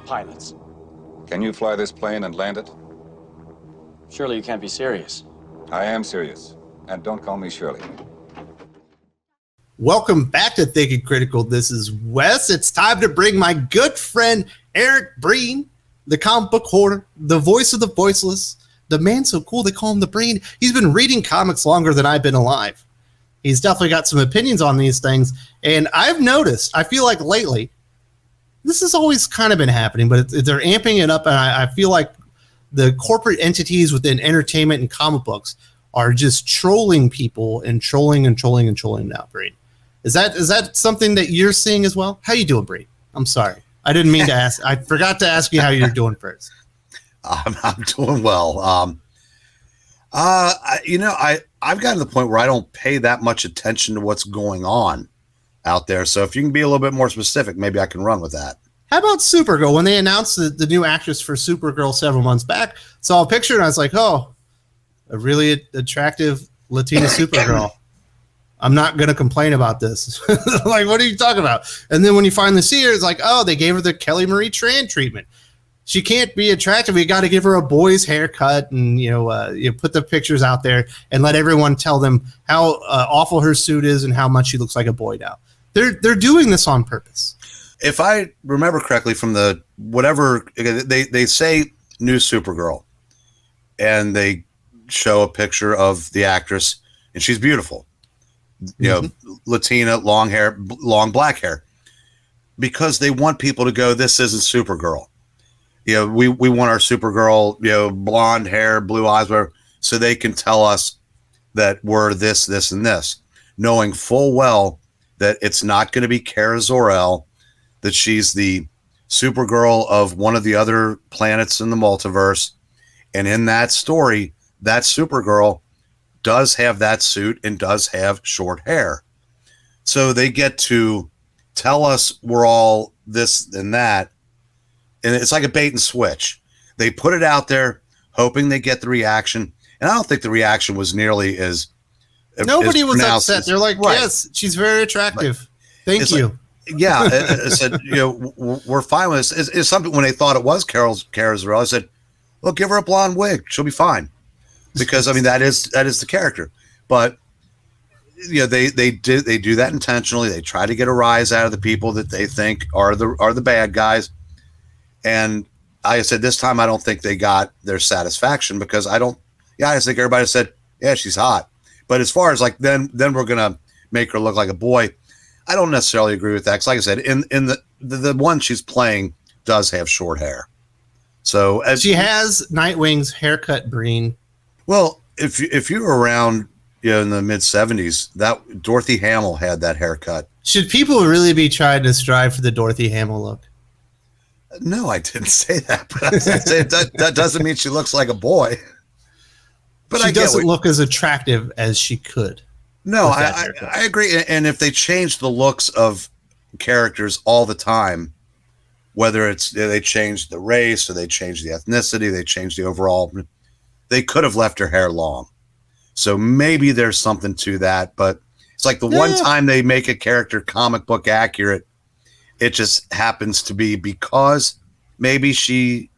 pilots. Can you fly this plane and land it? Surely you can't be serious. I am serious. And don't call me Shirley. Welcome back to Thinking Critical. This is Wes. It's time to bring my good friend Eric Breen, the comic book hoarder, the voice of the voiceless, the man so cool they call him the Breen. He's been reading comics longer than I've been alive. He's definitely got some opinions on these things. And I've noticed, I feel like lately, this has always kind of been happening, but they're amping it up. And I feel like the corporate entities within entertainment and comic books are just trolling people and trolling now, Breen. Is that something that you're seeing as well? How you doing, Breen? I'm sorry. I didn't mean to ask. I forgot to ask you how you're doing first. I'm doing well. I've gotten to the point where I don't pay that much attention to what's going on out there. So if you can be a little bit more specific, maybe I can run with that. How about Supergirl? When they announced the new actress for Supergirl several months back, saw a picture and I was like, oh, a really attractive Latina Supergirl. I'm not going to complain about this. Like, what are you talking about? And then when you finally see her, it's like, oh, they gave her the Kelly Marie Tran treatment. She can't be attractive. You got to give her a boy's haircut and, you put the pictures out there and let everyone tell them how awful her suit is and how much she looks like a boy now. They're doing this on purpose. If I remember correctly from the whatever, they say new Supergirl and they show a picture of the actress and she's beautiful. Latina, long hair, long black hair, because they want people to go, this isn't Supergirl. We want our Supergirl, blonde hair, blue eyes, whatever, so they can tell us that we're this, and this, knowing full well that it's not going to be Kara Zor-El, that she's the Supergirl of one of the other planets in the multiverse. And in that story, that Supergirl does have that suit and does have short hair. So they get to tell us we're all this and that. And it's like a bait and switch. They put it out there hoping they get the reaction. And I don't think the reaction was nearly as nobody was upset. They're like, right. Yes, she's very attractive. Thank you. Yeah. I said, we're fine with this. It's something when they thought it was Kara Zor-El, I said, well, give her a blonde wig. She'll be fine. Because that is the character. But they do that intentionally. They try to get a rise out of the people that they think are the bad guys. And I said this time I don't think they got their satisfaction because I just think everybody said, yeah, she's hot. But as far as like then we're gonna make her look like a boy, I don't necessarily agree with that. Because like I said, in the one she's playing does have short hair. So she has Nightwing's haircut, Breen. Well, if you were around in the mid-'70s, that Dorothy Hamill had that haircut. Should people really be trying to strive for the Dorothy Hamill look? No, I didn't say that. But I said that doesn't mean she looks like a boy. But she doesn't look as attractive as she could. No, I agree. And if they change the looks of characters all the time, whether it's they change the race or they change the ethnicity, they change the overall, they could have left her hair long. So maybe there's something to that. But it's like the one time they make a character comic book accurate, it just happens to be because maybe she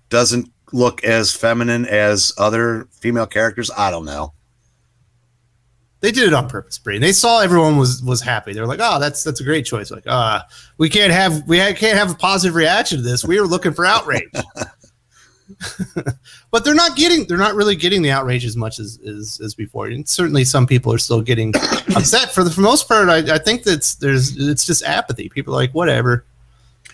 doesn't look as feminine as other female characters. I don't know. They did it on purpose, Breen. They saw everyone was happy. They were like, "Oh, that's a great choice." Like, we can't have a positive reaction to this. We were looking for outrage. But they're not really getting the outrage as much as before. And certainly some people are still getting upset. For the most part, I think it's just apathy. People are like, whatever.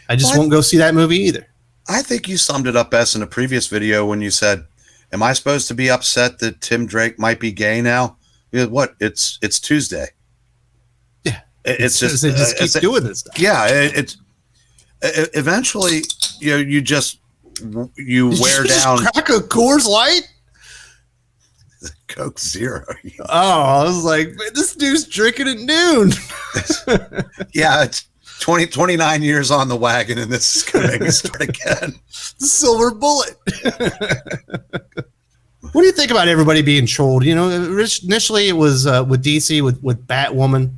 I just won't go see that movie either. I think you summed it up best in a previous video when you said, am I supposed to be upset that Tim Drake might be gay now? What? It's Tuesday. Yeah. It's just they just keep doing this stuff. Yeah. It's eventually, you wear down. Crack a Coors Light? Coke Zero. Oh, I was like, this dude's drinking at noon. Yeah, it's 29 years on the wagon, and this is going to make it start again. The silver bullet. What do you think about everybody being trolled? Initially it was with DC with Batwoman.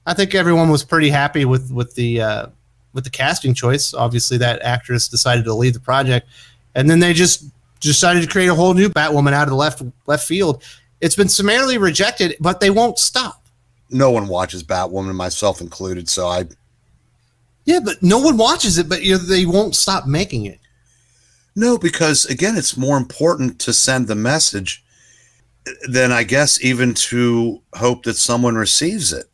I think everyone was pretty happy with the with the casting choice. Obviously, that actress decided to leave the project, and then they just decided to create a whole new Batwoman out of the left field. It's been summarily rejected, but they won't stop. No one watches Batwoman, myself included. So Yeah, but no one watches it, but they won't stop making it. No, because again, it's more important to send the message than I guess even to hope that someone receives it.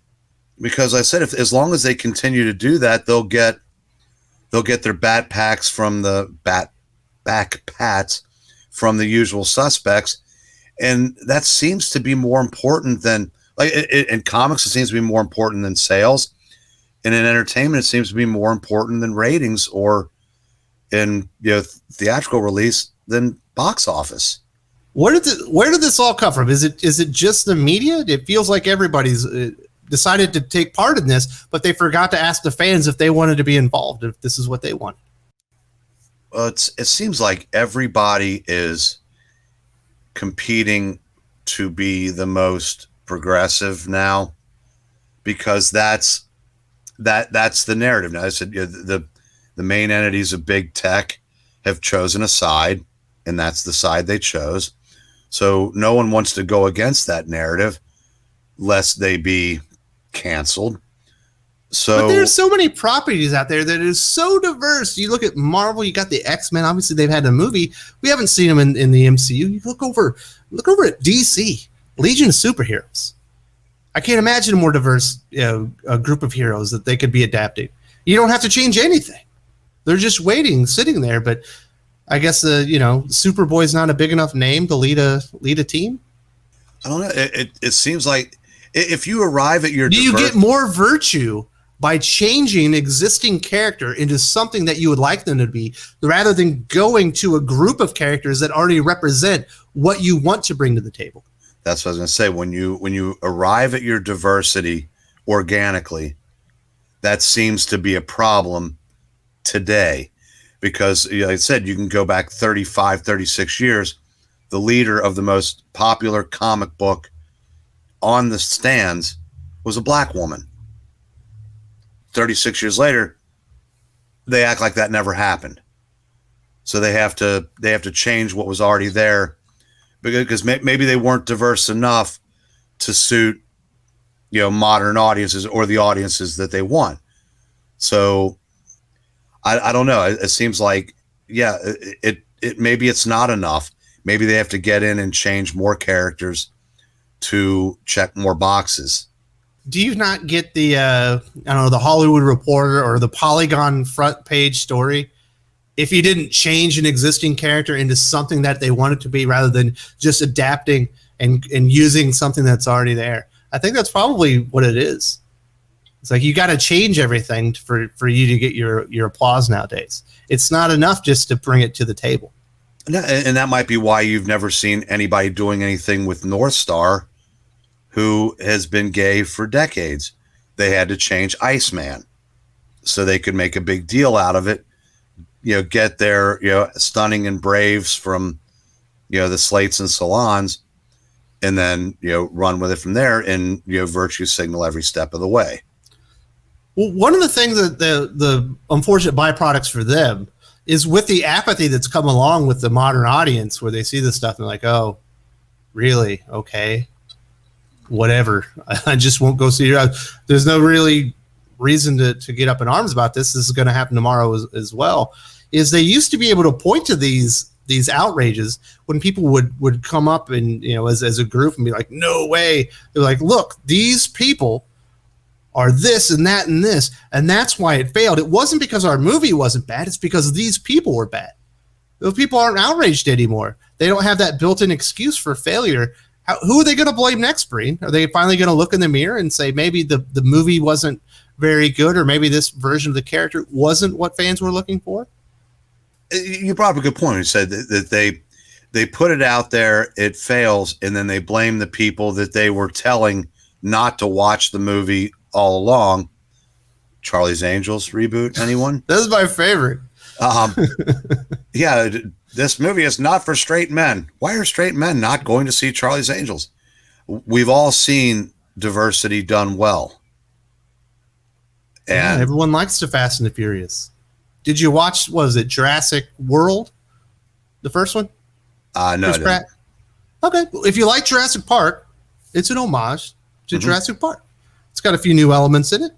Because I said, as long as they continue to do that, they'll get their bat packs from the backpats from the usual suspects, and that seems to be more important than in comics. It seems to be more important than sales, and in entertainment, it seems to be more important than ratings, or in theatrical release than box office. Where did this all come from? Is it just the media? It feels like everybody's decided to take part in this, but they forgot to ask the fans if they wanted to be involved, if this is what they want. Well, it seems like everybody is competing to be the most progressive now, because that's the narrative now. I said the main entities of big tech have chosen a side, and that's the side they chose. So no one wants to go against that narrative, lest they be canceled. So, but there's so many properties out there that is so diverse. You look at Marvel, you got the X-Men. Obviously, they've had a movie. We haven't seen them in the MCU. You look over at DC, Legion of Superheroes. I can't imagine a more diverse a group of heroes that they could be adapting. You don't have to change anything. They're just waiting, sitting there. But I guess Superboy's not a big enough name to lead a team. I don't know. It seems like if you arrive at your you get more virtue by changing an existing character into something that you would like them to be, rather than going to a group of characters that already represent what you want to bring to the table. That's what I was going to say. When you arrive at your diversity organically, that seems to be a problem today, because like I said, you can go back 35, 36 years. The leader of the most popular comic book on the stands was a black woman. 36 years later, they act like that never happened. So they have to change what was already there, because maybe they weren't diverse enough to suit modern audiences or the audiences that they want. So I don't know. It seems like it maybe it's not enough. Maybe they have to get in and change more characters to check more boxes. Do you not get the the Hollywood Reporter or the Polygon front page story if you didn't change an existing character into something that they want it to be, rather than just adapting and using something that's already there? I think that's probably what it is. It's like you got to change everything for you to get your applause nowadays. It's not enough just to bring it to the table. And that might be why you've never seen anybody doing anything with North Star, who has been gay for decades. They had to change Iceman so they could make a big deal out of it, get their, stunning and braves from, the slates and salons, and then, run with it from there and, virtue signal every step of the way. Well, one of the things that the unfortunate byproducts for them is with the apathy that's come along with the modern audience, where they see this stuff and they're like, oh, really? Okay. Whatever. I just won't go see it. There's no really reason to get up in arms about this. This is going to happen tomorrow as well. Is they used to be able to point to these outrages when people would come up and, as a group and be like, no way. They're like, look, these people are this and that and this, and that's why it failed. It wasn't because our movie wasn't bad. It's because these people were bad. Those people aren't outraged anymore. They don't have that built-in excuse for failure. Who are they going to blame next, Breen? Are they finally going to look in the mirror and say maybe the movie wasn't very good, or maybe this version of the character wasn't what fans were looking for? You brought up a good point. You said that they put it out there, it fails, and then they blame the people that they were telling not to watch the movie all along. Charlie's Angels reboot, anyone? This is my favorite. Yeah, this movie is not for straight men. Why are straight men not going to see Charlie's Angels? We've all seen diversity done well. Yeah, And everyone likes the Fast and the Furious. Did you watch, was it Jurassic World? The first one? no, I Chris didn't. Pratt? Okay. If you like Jurassic Park, it's an homage to Jurassic Park. It's got a few new elements in it.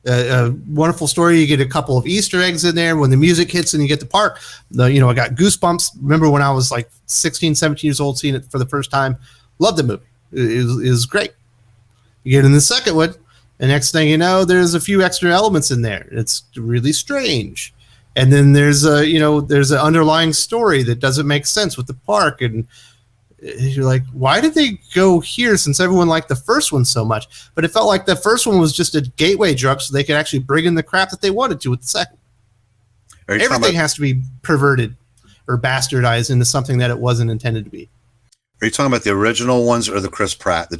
A wonderful story. You get a couple of Easter eggs in there. When the music hits and you get the park, I got goosebumps. Remember when I was like 16, 17 years old seeing it for the first time? Loved the movie. It was great. You get in the second one, and next thing you know, there's a few extra elements in there. It's really strange. And then there's an underlying story that doesn't make sense with the park, and you're like, why did they go here since everyone liked the first one so much? But it felt like the first one was just a gateway drug so they could actually bring in the crap that they wanted to with the second. Everything has to be perverted or bastardized into something that it wasn't intended to be. Are you talking about the original ones or the two Chris Pratt The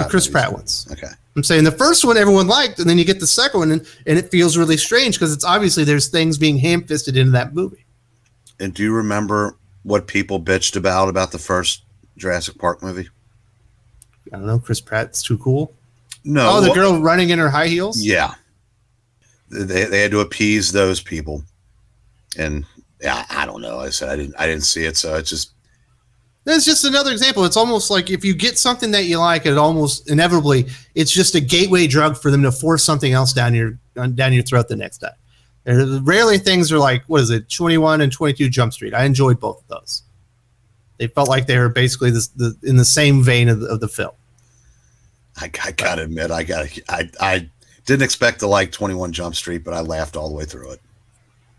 Chris Pratt ones. Okay. I'm saying the first one everyone liked, and then you get the second one, and it feels really strange because it's obviously there's things being ham-fisted into that movie. And do you remember what people bitched about the first Jurassic Park movie? I don't know. Chris Pratt's too cool. No. Oh, the girl running in her high heels? Yeah. They had to appease those people. And yeah, I don't know. I said I didn't see it, so it's just. That's just another example. It's almost like if you get something that you like, it almost inevitably it's just a gateway drug for them to force something else down your throat the next time. Rarely things are like, what is it, 21 and 22 Jump Street. I enjoyed both of those. They felt like they were basically in the same vein of the film. I gotta admit, I didn't expect to like 21 Jump Street, but I laughed all the way through it.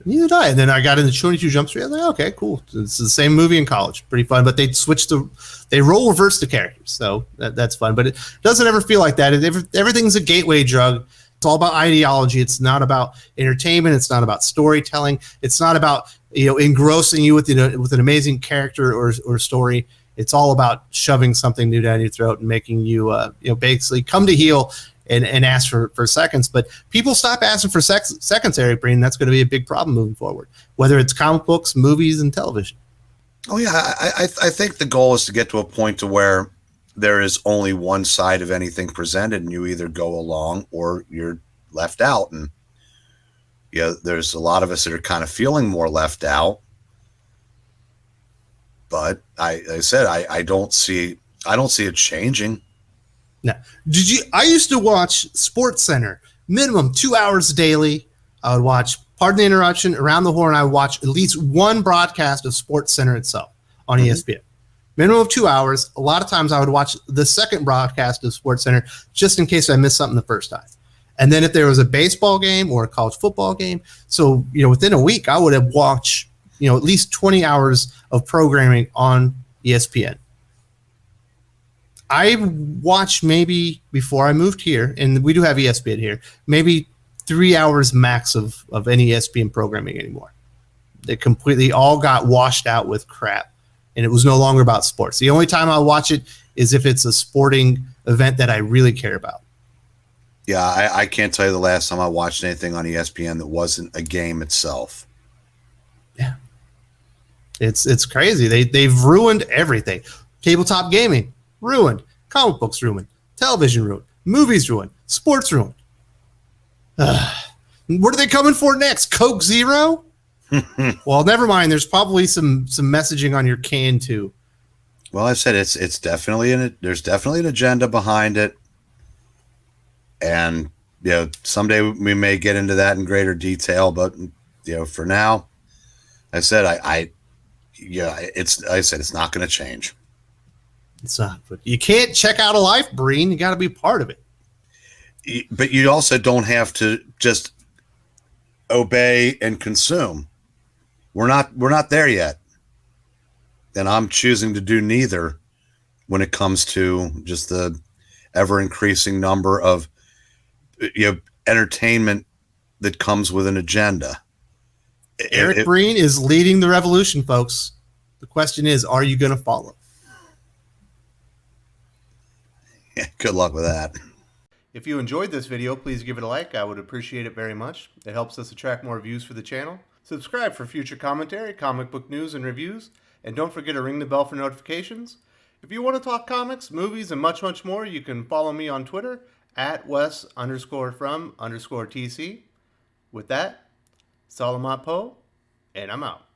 Neither did I. And then I got into 22 Jump Street. I was like, okay, cool. It's the same movie in college. Pretty fun. But they role reverse the characters. So that's fun. But it doesn't ever feel like that. Everything's a gateway drug. It's all about ideology. It's not about entertainment. It's not about storytelling. It's not about engrossing you with an amazing character or story. It's all about shoving something new down your throat and making you basically come to heel and ask for seconds. But people stop asking for seconds, Eric Breen. That's going to be a big problem moving forward, whether it's comic books, movies, and television. Oh yeah, I think the goal is to get to a point to where there is only one side of anything presented, and you either go along or you're left out. And there's a lot of us that are kind of feeling more left out. But I don't see it changing. No. I used to watch Sports Center minimum 2 hours daily. I would watch, pardon the interruption, Around the Horn. I would watch at least one broadcast of Sports Center itself on ESPN. Minimum of 2 hours. A lot of times I would watch the second broadcast of Sports Center just in case I missed something the first time. And then if there was a baseball game or a college football game, so within a week I would have watched at least 20 hours of programming on ESPN. I watched maybe before I moved here, and we do have ESPN here, maybe 3 hours max of any ESPN programming anymore. They completely all got washed out with crap, and it was no longer about sports. The only time I watch it is if it's a sporting event that I really care about. Yeah, I can't tell you the last time I watched anything on ESPN that wasn't a game itself. Yeah. It's crazy. They've ruined everything. Tabletop gaming ruined, comic books ruined, television ruined, movies ruined, sports ruined. What are they coming for next? Coke Zero? Well, never mind. There's probably some messaging on your can too. Well, I said it's definitely there's definitely an agenda behind it, and someday we may get into that in greater detail. But for now, I said it's not going to change. It's not, but you can't check out a life, Breen. You got to be part of it. But you also don't have to just obey and consume. We're not there yet. And I'm choosing to do neither when it comes to just the ever increasing number of entertainment that comes with an agenda. Eric Breen is leading the revolution, folks. The question is, are you going to follow? Yeah, good luck with that. If you enjoyed this video, please give it a like. I would appreciate it very much. It helps us attract more views for the channel. Subscribe for future commentary, comic book news, and reviews. And don't forget to ring the bell for notifications. If you want to talk comics, movies, and much more, you can follow me on Twitter at Wes_from_TC. With that, Salamat Po, and I'm out.